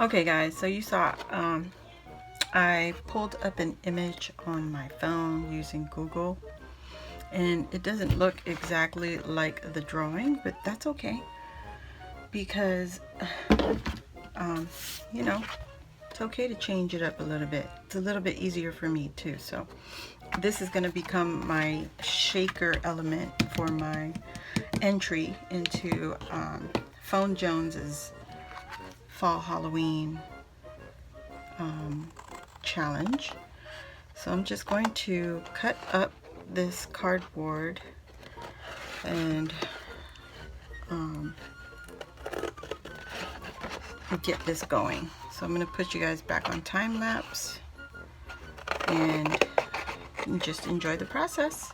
Okay guys, so you saw I pulled up an image on my phone using Google, and it doesn't look exactly like the drawing, but that's okay because you know, it's okay to change it up a little bit. It's a little bit easier for me too. So this is going to become my shaker element for my entry into Phonejones's fall Halloween challenge. So I'm just going to cut up this cardboard and get this going. So I'm going to put you guys back on time lapse and just enjoy the process.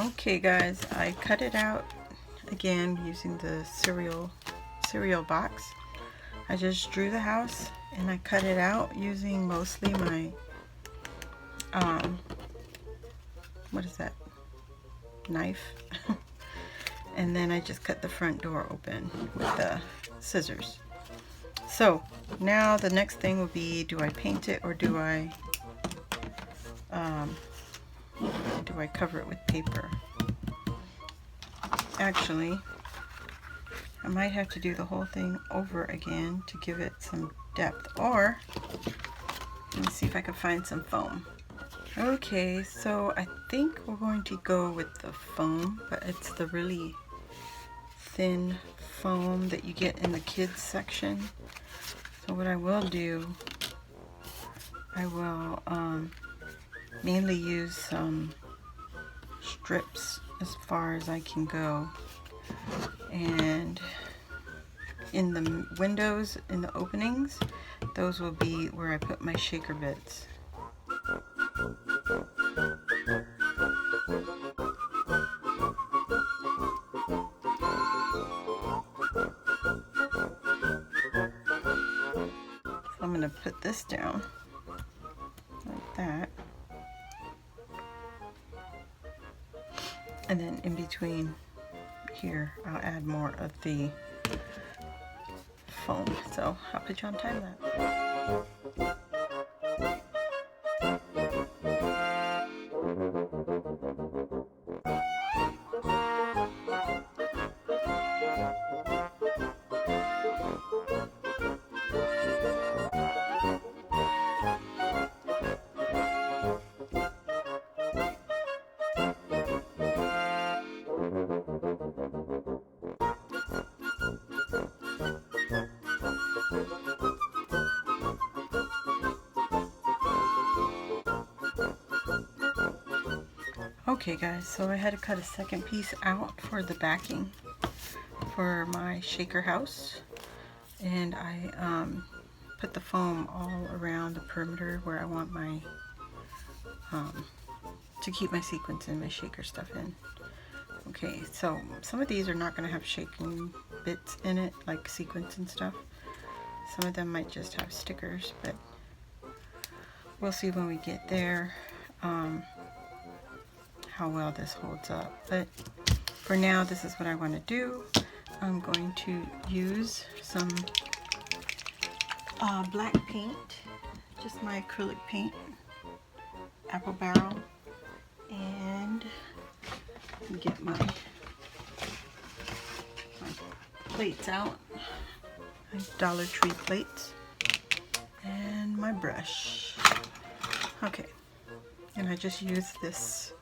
Okay guys, I cut it out again using the cereal box. I just drew the house and I cut it out using mostly my what is that, knife. And then I just cut the front door open with the scissors. So now the next thing will be, do I paint it or do I cover it with paper? Actually, I might have to do the whole thing over again to give it some depth, or let me see if I can find some foam. Okay, so I think we're going to go with the foam, but it's the really thin foam that you get in the kids section. So what I will do, I will mainly use some strips as far as I can go, and in the windows, in the openings, those will be where I put my shaker bits. So I'm going to put this down like that. And then in between here, I'll add more of the foam. So I'll put you on time lapse. Okay guys, so I had to cut a second piece out for the backing for my shaker house, and I put the foam all around the perimeter where I want my to keep my sequins and my shaker stuff in. Okay, so some of these are not going to have shaking bits in it, like sequins and stuff. Some of them might just have stickers, but we'll see when we get there how well this holds up. But for now, this is what I want to do. I'm going to use some black paint, just my acrylic paint, apple barrel, and get my plates out, my Dollar Tree plates, and my brush. Okay, and I just use this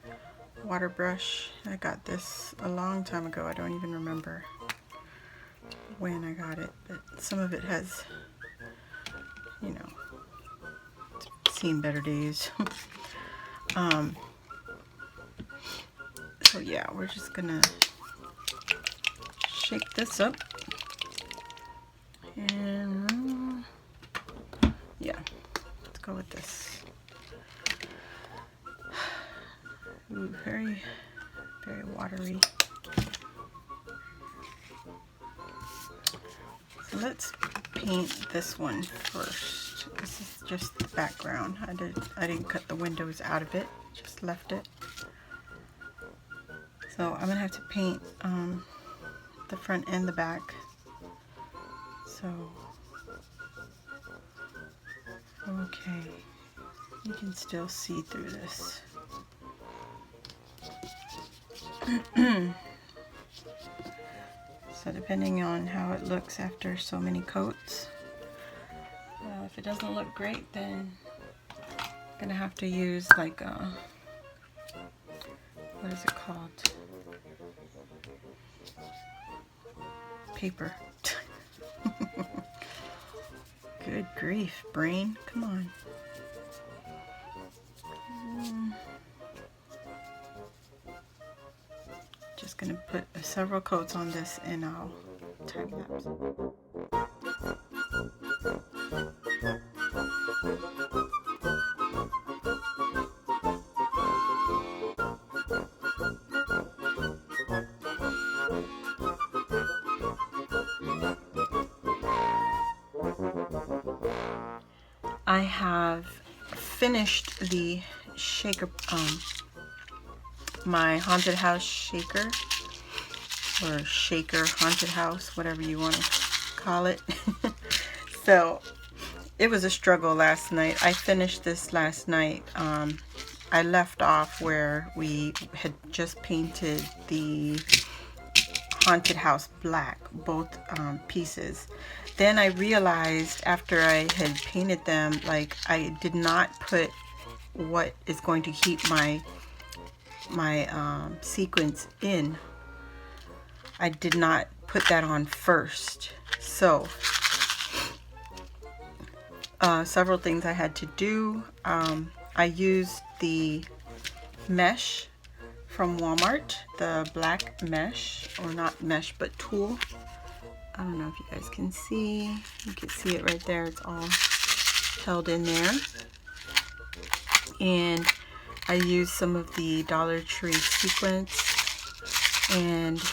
water brush. I got this a long time ago. I don't even remember when I got it, but some of it has, you know, seen better days. So yeah, we're just gonna shake this up and Let's go with this. Ooh, very, very watery. So let's paint this one first. This is just the background. I didn't cut the windows out of it, just left it. So I'm gonna have to paint the front and the back. So, okay, you can still see through this. So depending on how it looks after so many coats, if it doesn't look great, then I'm gonna have to use like a, what is it called? Paper. Good grief, brain, come on. Just gonna put several coats on this and I'll time lapse. I have finished the shaker, my haunted house shaker, or shaker haunted house, whatever you want to call it. So it was a struggle last night. I finished this last night. I left off where we had just painted the haunted house black, both pieces. Then I realized after I had painted them, like I did not put what is going to keep my sequins in. I did not put that on first. So several things I had to do. I used the mesh from Walmart, the black mesh, or not mesh but tulle. I don't know if you guys can see. You can see it right there. It's all held in there. And I used some of the Dollar Tree sequins, and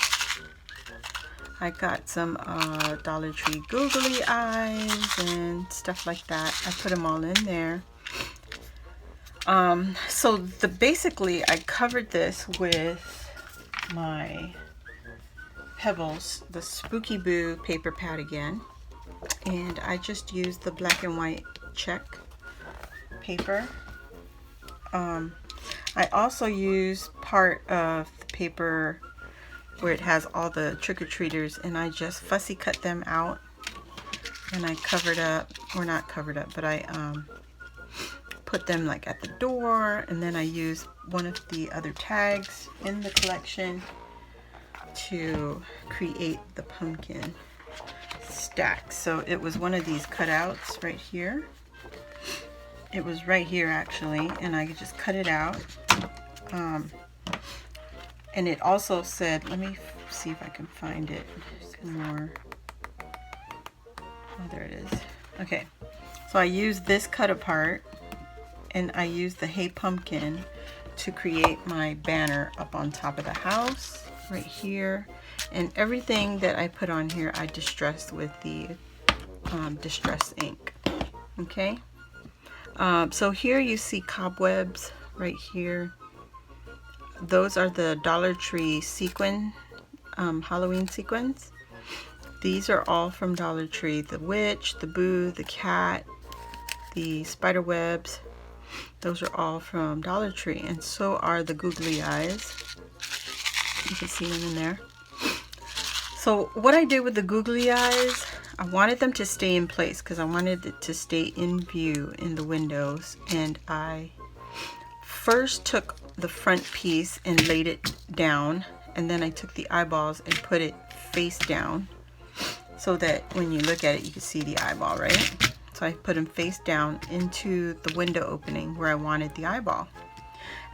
I got some Dollar Tree googly eyes and stuff like that. I put them all in there. So basically I covered this with my Pebbles, the Spooky Boo paper pad again, and I just used the black and white check paper. I also used part of the paper where it has all the trick-or-treaters, and I just fussy cut them out, and I covered up, or not covered up, but I put them like at the door, and then I used one of the other tags in the collection to create the pumpkin stack. So it was one of these cutouts right here. It was right here actually, and I just cut it out. And it also said, let me see if I can find it some more. Oh, there it is. Okay, so I used this cut apart, and I used the Hey Pumpkin to create my banner up on top of the house right here. And everything that I put on here I distressed with the distress ink. Okay, so here you see cobwebs right here. Those are the Dollar Tree sequin, Halloween sequins. These are all from Dollar Tree. The witch, the boo, the cat, the spider webs. Those are all from Dollar Tree, and so are the googly eyes. You can see them in there. So what I did with the googly eyes, I wanted them to stay in place because I wanted it to stay in view in the windows, and I first took the front piece and laid it down, and then I took the eyeballs and put it face down so that when you look at it you can see the eyeball, right? So I put them face down into the window opening where I wanted the eyeball,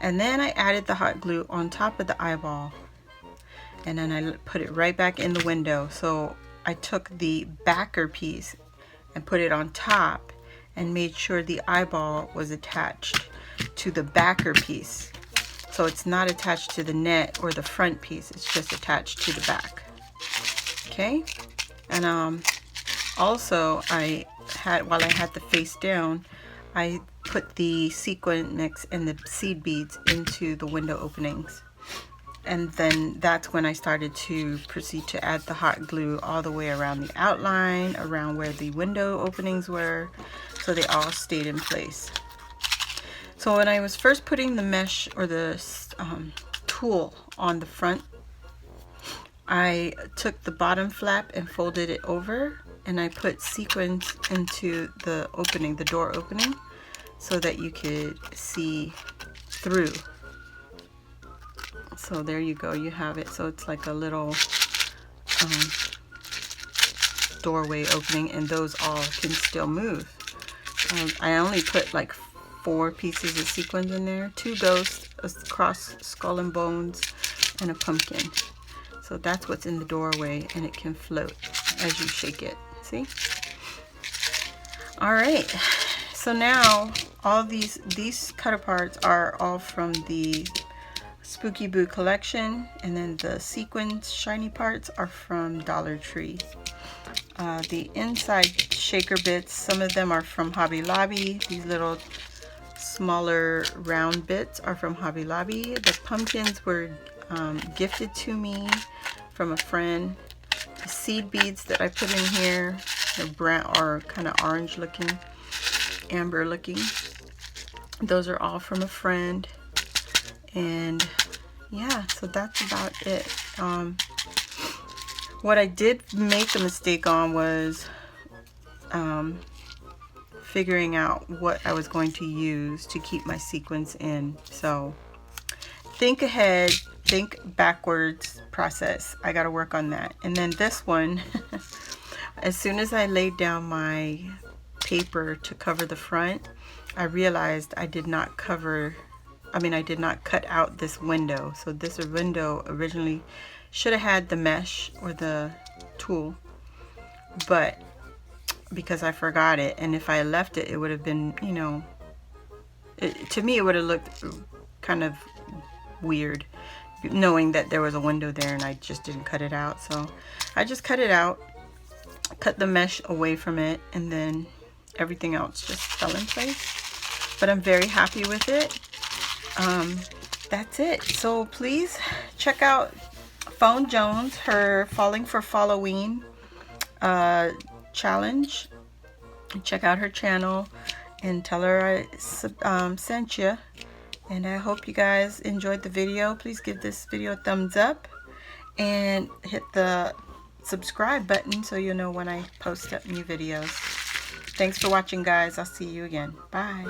and then I added the hot glue on top of the eyeball, and then I put it right back in the window. So I took the backer piece and put it on top, and made sure the eyeball was attached to the backer piece. So it's not attached to the net or the front piece, it's just attached to the back. Okay, and also while I had the face down, I put the sequin mix and the seed beads into the window openings. And then that's when I started to proceed to add the hot glue all the way around the outline, around where the window openings were, so they all stayed in place. So when I was first putting the mesh or the tulle on the front, I took the bottom flap and folded it over, and I put sequins into the opening, the door opening, so that you could see through. So there you go, you have it. So it's like a little doorway opening, and those all can still move. I only put like 4 pieces of sequins in there, 2 ghosts, a cross skull and bones, and a pumpkin. So that's what's in the doorway, and it can float as you shake it. See? All right. So now all these cut aparts are all from the Spooky Boo collection, and then the sequins shiny parts are from Dollar Tree. The inside shaker bits, some of them are from Hobby Lobby. These little smaller round bits are from Hobby Lobby. The pumpkins were gifted to me from a friend. The seed beads that I put in here are brown or kind of orange looking, amber looking. Those are all from a friend. And yeah, so that's about it. What I did make a mistake on was figuring out what I was going to use to keep my sequins in. So think ahead, think backwards process. I got to work on that. And then this one, as soon as I laid down my paper to cover the front, I realized I did not cut out this window. So this window originally should have had the mesh or the tulle, but because I forgot it, and if I left it, it would have been, you know, to me it would have looked kind of weird knowing that there was a window there and I just didn't cut it out. So I just cut it out, cut the mesh away from it, and then everything else just fell in place. But I'm very happy with it. That's it. So please check out Phonejones, her Falling for Halloween challenge. Check out her channel and tell her I sent you. And I hope you guys enjoyed the video. Please give this video a thumbs up and hit the subscribe button so you'll know when I post up new videos. Thanks for watching, guys. I'll see you again. Bye.